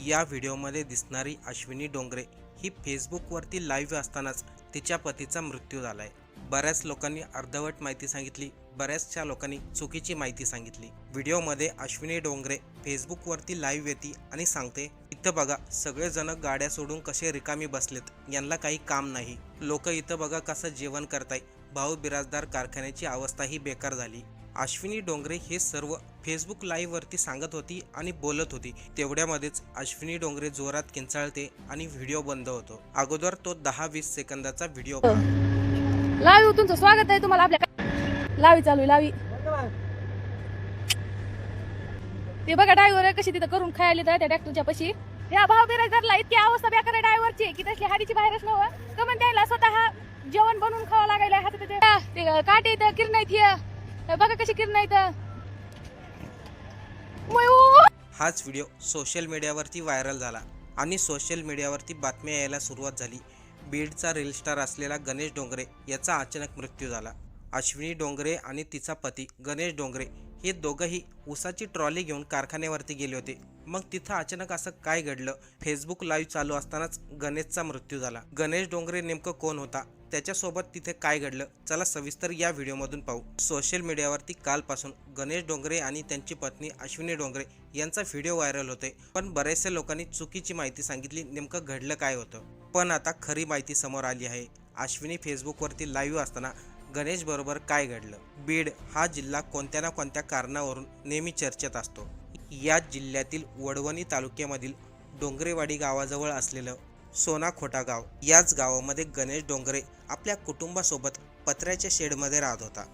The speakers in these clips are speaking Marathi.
या व्हिडिओमध्ये दिसणारी अश्विनी डोंगरे ही फेसबुकवरती लाईव्ह असतानाच तिच्या पतीचा मृत्यू झालाय। बऱ्याच लोकांनी अर्धवट माहिती सांगितली, बऱ्याचशा लोकांनी चुकीची माहिती सांगितली। व्हिडिओमध्ये अश्विनी डोंगरे फेसबुकवरती लाईव्ह येते आणि सांगते, इथं बघा सगळेजण गाड्या सोडून कसे रिकामी बसलेत, यांना काही काम नाही। लोक इथं बघा कसं जेवण करताय, भाऊ बिराजदार कारखान्याची अवस्था ही बेकार झाली। अश्विनी डोंगरे हे सर्व फेसबुक लाईव्ह वरती सांगत होती आणि बोलत होती। तेवढ्यामध्येच अश्विनी डोंगरे जोरात किंचाळते आणि व्हिडिओ बंद होतो। अगोदर तो 10-20 सेकंदाचा व्हिडिओ लावी तुमचं स्वागत आहे। तुम्हाला आपल्या लावी चालू लावी ते बघा ड्रायव्हर कशी तिथं करून खायला त्या ट्रॅक्टरच्या पशी या भाव बिराजदारला इतकी अवस्था बेकार ड्रायव्हरची की तसली हाडीची बाहेरच नव्हतं कमन त्याला स्वतः जेवण बनवून खावं लागायला हातात ते काटे इथं किरण आहेत बघा कशी किरण आहेत। हाच व्हिडिओ सोशल मीडियावरती व्हायरल झाला आणि सोशल मीडियावरती बातम्या यायला सुरुवात झाली। बीडचा रील स्टार असलेला गणेश डोंगरे याचा अचानक मृत्यू झाला। अश्विनी डोंगरे आणि तिचा पती गणेश डोंगरे हे दोघंही ऊसाची ट्रॉली घेऊन कारखान्यावरती गेले होते। मग तिथं अचानक असं काय घडलं? फेसबुक लाईव्ह चालू असतानाच गणेशचा मृत्यू झाला। गणेश डोंगरे नेमकं कोण होता, त्याच्यासोबत तिथे काय घडलं, चला सविस्तर या व्हिडिओमधून पाहू। सोशल मीडियावरती कालपासून गणेश डोंगरे आणि त्यांची पत्नी अश्विनी डोंगरे यांचा व्हिडिओ व्हायरल होते, पण बरेचशा लोकांनी चुकीची माहिती सांगितली। नेमकं घडलं काय होतं? पण आता खरी माहिती समोर आली आहे। अश्विनी फेसबुकवरती लाईव्ह असताना गणेश बरोबर काय घडलं? बीड हा जिल्हा कोणत्या ना कोणत्या कारणावरून नेहमी चर्चेत असतो। या जिल्ह्यातील वडवणी तालुक्यामधील डोंगरेवाडी गावाजवळ असलेलं सोनाखोटा गाव, याच गावामध्ये गणेश डोंगरे आपल्या कुटुंबासोबत पत्र्याच्या शेडमध्ये राहत होता।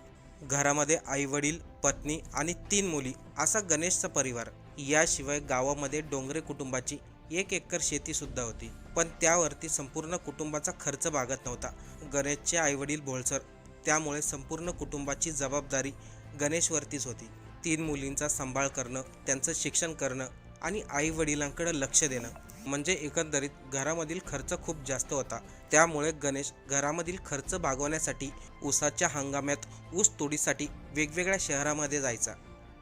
घरामध्ये आई वडील, पत्नी आणि 3 मुली असा गणेशचा परिवार। याशिवाय गावामध्ये डोंगरे कुटुंबाची 1 एकर शेती सुद्धा होती, पण त्यावरती संपूर्ण कुटुंबाचा खर्च भागत नव्हता। गणेशचे आई वडील भोळसर, त्यामुळे संपूर्ण कुटुंबाची जबाबदारी गणेशवरतीच होती। 3 मुलींचा सांभाळ करणं, त्यांचं शिक्षण करणं आणि आई वडिलांकडे लक्ष देणं, म्हणजे एकंदरीत घरामधील खर्च खूप जास्त होता। त्यामुळे गणेश घरामधील खर्च भागवण्यासाठी ऊसाच्या हंगामात ऊस तोडीसाठी वेगवेगळ्या शहरामध्ये जायचा।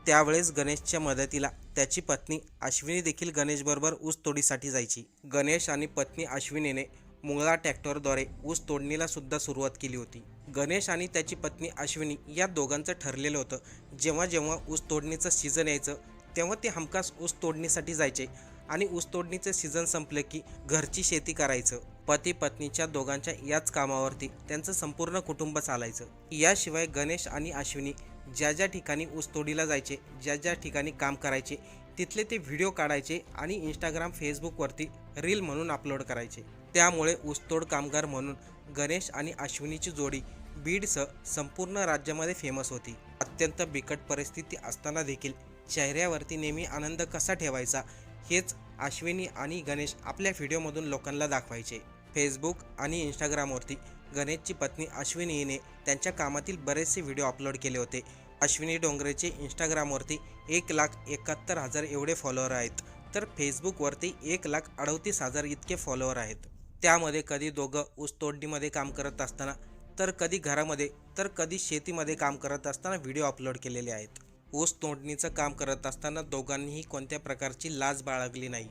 त्यावेळेस गणेशच्या मदतीला त्याची पत्नी अश्विनी देखील गणेशबरोबर ऊस तोडीसाठी जायची। गणेश आणि पत्नी अश्विनीने मुंगळा ट्रॅक्टरद्वारे ऊस तोडणीला सुद्धा सुरुवात केली होती। गणेश आणि त्याची पत्नी अश्विनी या दोघांचं ठरलेलं होतं, जेव्हा जेव्हा ऊस तोडणीचं सीझन यायचं तेव्हा ते हमखास ऊस तोडणीसाठी जायचे आणि ऊस तोडणीचं सीझन संपलं की घरची शेती करायचं। पती पत्नीच्या दोघांच्या याच कामावरती त्यांचं संपूर्ण कुटुंब चालायचं। याशिवाय गणेश आणि अश्विनी ज्या ज्या ठिकाणी ऊस तोडीला जायचे, ज्या ज्या ठिकाणी काम करायचे, तिथले ते व्हिडिओ काढायचे आणि इंस्टाग्राम फेसबुकवरती रील म्हणून अपलोड करायचे। त्यामुळे ऊसतोड कामगार म्हणून गणेश आणि अश्विनीची जोडी बीडसह संपूर्ण राज्यामध्ये फेमस होती। अत्यंत बिकट परिस्थिती असताना देखील चेहऱ्यावरती नेहमी आनंद कसा ठेवायचा हेच अश्विनी आणि गणेश आपल्या व्हिडिओमधून लोकांना दाखवायचे। फेसबुक आणि इंस्टाग्रामवरती गणेशची पत्नी अश्विनी हिने त्यांच्या कामातील बरेचसे व्हिडिओ अपलोड केले होते। अश्विनी डोंगरेचे इंस्टाग्रामवरती 1,71,000 एवढे फॉलोअर आहेत, तर फेसबुकवरती 1,38,000 इतके फॉलोअर आहेत। त्यामध्ये कधी दोघं ऊस तोडणीमध्ये काम करत असताना, तर कधी घरामध्ये, तर कधी शेतीमध्ये काम करत असताना व्हिडिओ अपलोड केलेले आहेत। ऊस तोडणीचं काम करत असताना दोघांनीही कोणत्या प्रकारची लाज बाळगली नाही।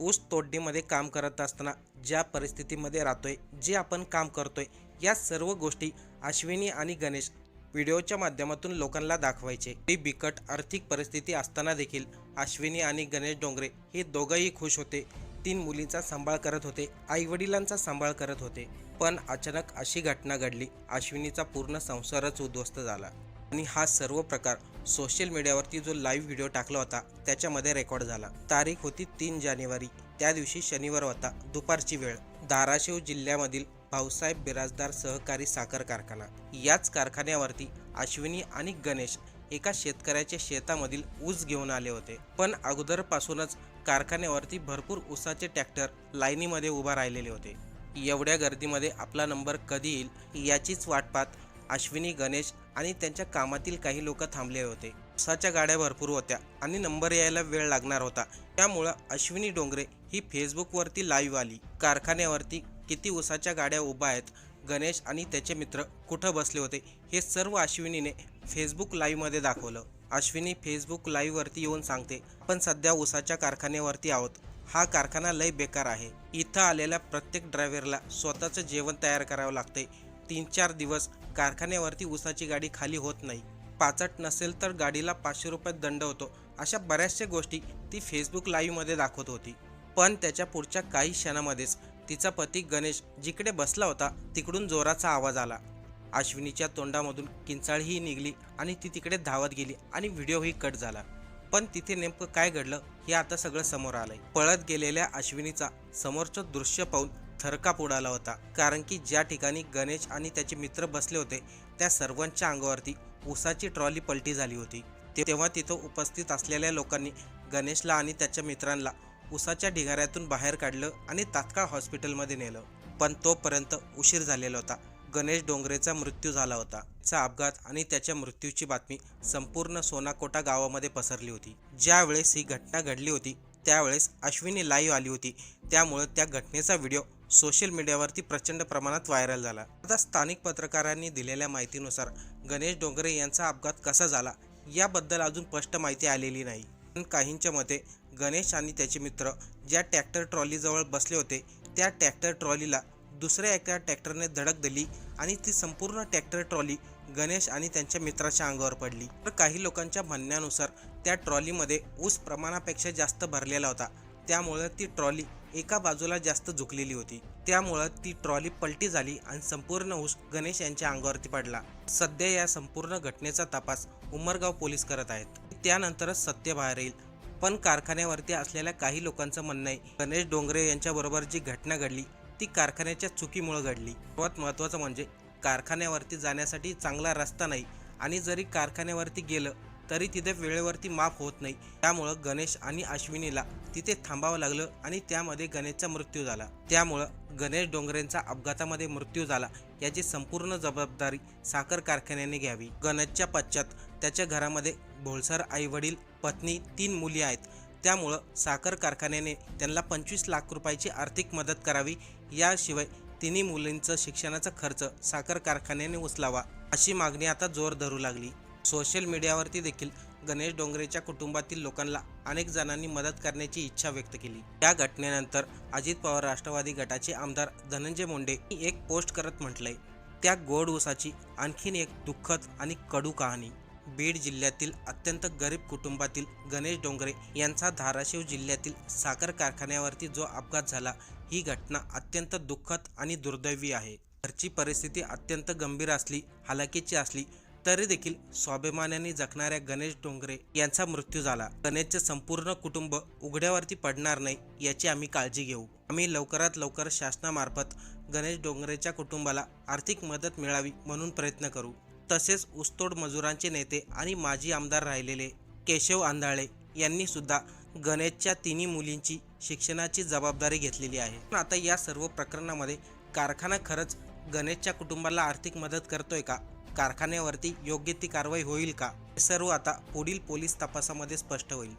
ऊस तोडणीमध्ये काम करत असताना ज्या परिस्थितीमध्ये राहतोय, जे आपण काम करतोय, या सर्व गोष्टी अश्विनी आणि गणेश व्हिडिओच्या माध्यमातून लोकांना दाखवायचे। ही बिकट आर्थिक परिस्थिती असताना देखील अश्विनी आणि गणेश डोंगरे हे दोघंही खुश होते। 3 मुलींचा सांभाळ करत होते, आई वडिलांचा सांभाळ करत होते। पण अचानक अशी घटना घडली, अश्विनीचा पूर्ण संसारच उद्ध्वस्त झाला। आणि हा सर्व प्रकार सोशल मीडियावरती जो लाईव्ह व्हिडिओ टाकला होता त्याच्यामध्ये रेकॉर्ड झाला। तारीख होती 3 जानेवारी, त्या दिवशी शनिवार होता, दुपारची वेळ। धाराशिव जिल्ह्यामधील भाऊसाहेब बिराजदार सहकारी साखर कारखाना, याच कारखान्यावरती अश्विनी आणि गणेश एका शेतकऱ्याच्या शेतामधील ऊस घेऊन आले होते। पण अगोदरपासूनच कारखान्यावरती भरपूर ऊसाचे ट्रॅक्टर लाईनीमध्ये उभा राहिलेले होते। एवढ्या गर्दीमध्ये आपला नंबर कधी येईल याचीच वाट पाहत अश्विनी, गणेश आणि त्यांच्या कामातील काही लोक थांबले होते। ऊसाच्या गाड्या भरपूर होत्या आणि नंबर यायला वेळ लागणार होता, त्यामुळं अश्विनी डोंगरे ही फेसबुकवरती लाईव्ह आली। कारखान्यावरती किती ऊसाच्या गाड्या उभा आहेत, गणेश आणि त्याचे मित्र कुठं बसले होते, हे सर्व अश्विनीने फेसबुक लाईव्हमध्ये दाखवलं। अश्विनी फेसबुक लाईव्हवरती येऊन सांगते, आपण सध्या ऊसाच्या कारखान्यावरती आहोत हा कारखाना लय बेकार आहे. इथं आलेल्या प्रत्येक ड्रायव्हरला स्वतःचं जेवण तयार करावं लागतंय. 3-4 दिवस कारखान्यावरती ऊसाची गाडी खाली होत नाही. पाचट नसेल तर गाडीला 500 रुपये दंड होतो. अशा बऱ्याचशा गोष्टी ती फेसबुक लाईव्हमध्ये दाखवत होती. पण त्याच्या पुढच्या काही क्षणामध्येच तिचा पती गणेश जिकडे बसला होता तिकडून जोराचा आवाज आला. अश्विनीच्या तोंडामधून किंचाळही निघाली आणि ती तिकडे धावत गेली आणि व्हिडिओही कट झाला. पण तिथे नेमकं काय घडलं हे आता सगळं समोर आलंय. पळत गेलेल्या अश्विनीचा समोरचं दृश्य पाहून थरकाप उडाला होता. कारण की ज्या ठिकाणी गणेश आणि त्याचे मित्र बसले होते त्या सर्वांच्या अंगावरती ऊसाची ट्रॉली पलटी झाली होती. तेव्हा तिथं उपस्थित असलेल्या लोकांनी गणेशला आणि त्याच्या मित्रांना ऊसाच्या ढिगाऱ्यातून बाहेर काढलं आणि तात्काळ हॉस्पिटलमध्ये नेलं. पण तोपर्यंत उशीर झालेला होता. गणेश डोंगरेचा मृत्यू झाला होता. त्याचा अपघात आणि त्याच्या मृत्यूची बातमी संपूर्ण सोनाकोटा गावामध्ये पसरली होती. ज्या वेळेस ही घटना घडली होती त्यावेळेस अश्विनी लाईव्ह आली होती. त्यामुळे त्या घटनेचा व्हिडिओ सोशल मीडियावरती प्रचंड प्रमाणात व्हायरल झाला. आता स्थानिक पत्रकारांनी दिलेल्या माहितीनुसार गणेश डोंगरे यांचा अपघात कसा झाला याबद्दल अजून स्पष्ट माहिती आलेली नाही. पण काहींच्या मते गणेश आणि त्याचे मित्र ज्या ट्रॅक्टर ट्रॉलीजवळ बसले होते त्या ट्रॅक्टर ट्रॉलीला दुसऱ्या एका ट्रॅक्टरने धडक दिली आणि ती संपूर्ण ट्रॅक्टर ट्रॉली गणेश आणि त्यांच्या मित्राच्या अंगावर पडली. तर काही लोकांच्या म्हणण्यानुसार त्या ट्रॉलीमध्ये ऊस प्रमाणापेक्षा जास्त भरलेला होता. त्यामुळे ती ट्रॉली एका बाजूला जास्त झुकलेली होती. त्यामुळे ती ट्रॉली पलटी झाली आणि संपूर्ण ऊस गणेश यांच्या अंगावरती पडला. सध्या या संपूर्ण घटनेचा तपास उमरगाव पोलीस करत आहेत. त्यानंतरच सत्य बाहेर येईल. पण कारखान्यावरती असलेल्या काही लोकांचं म्हणणं आहे गणेश डोंगरे यांच्याबरोबर जी घटना घडली ती कारखान्याच्या चुकीमुळे घडली. सर्वात महत्त्वाचं म्हणजे कारखान्यावरती जाण्यासाठी चांगला रस्ता नाही आणि जरी कारखान्यावरती गेलं तरी तिथे वेळेवरती माफ होत नाही. त्यामुळं गणेश आणि अश्विनीला तिथे थांबावं लागलं आणि त्यामध्ये गणेशचा मृत्यू झाला. त्यामुळं गणेश डोंगरेंचा अपघातामध्ये मृत्यू झाला याची संपूर्ण जबाबदारी साखर कारखान्याने घ्यावी. गणेशच्या पश्चात त्याच्या घरामध्ये भोळसर आईवडील, पत्नी, 3 मुली आहेत. त्यामुळं साखर कारखान्याने त्यांना 25 लाख रुपयाची आर्थिक मदत करावी. याशिवाय 3 मुलींचं शिक्षणाचा खर्च साखर कारखान्याने उचलावा अशी मागणी आता जोर धरू लागली. सोशल मीडियावरती देखील गणेश डोंगरेच्या कुटुंबातील लोकांना अनेक जणांनी मदत करण्याची इच्छा व्यक्त केली. या घटनेनंतर अजित पवार राष्ट्रवादी गटाचे आमदार धनंजय मुंडे एक पोस्ट करत म्हटलंय, त्या गोड ऊसाची आणखीन एक दुःखद आणि कडू कहाणी. बीड जिल्ह्यातील अत्यंत गरीब कुटुंबातील गणेश डोंगरे यांचा धाराशिव जिल्ह्यातील साखर कारखान्यावरती जो अपघात झाला ही घटना अत्यंत दुःखद आणि दुर्दैवी आहे. घरची परिस्थिती अत्यंत गंभीर असली, हालाकीची असली तरी देखील स्वाभिमानाने जगणाऱ्या गणेश डोंगरे यांचा मृत्यू झाला. गणेशचे संपूर्ण कुटुंब उघड्यावरती पडणार नाही याची आम्ही काळजी घेऊ. आम्ही लवकरात लवकर शासनामार्फत गणेश डोंगरेच्या कुटुंबाला आर्थिक मदत मिळावी म्हणून प्रयत्न करू. तसेच ऊसतोड मजुरांचे नेते आणि माजी आमदार राहिलेले केशव आंधळे यांनी सुद्धा गणेशच्या 3 मुलींची शिक्षणाची जबाबदारी घेतलेली आहे. पण आता या सर्व प्रकरणामध्ये कारखाना खरंच गणेशच्या कुटुंबाला आर्थिक मदत करतोय का? कारखान्यावरती योग्य ती कारवाई होईल का? हे सर्व आता पुढील पोलीस तपासामध्ये स्पष्ट होईल.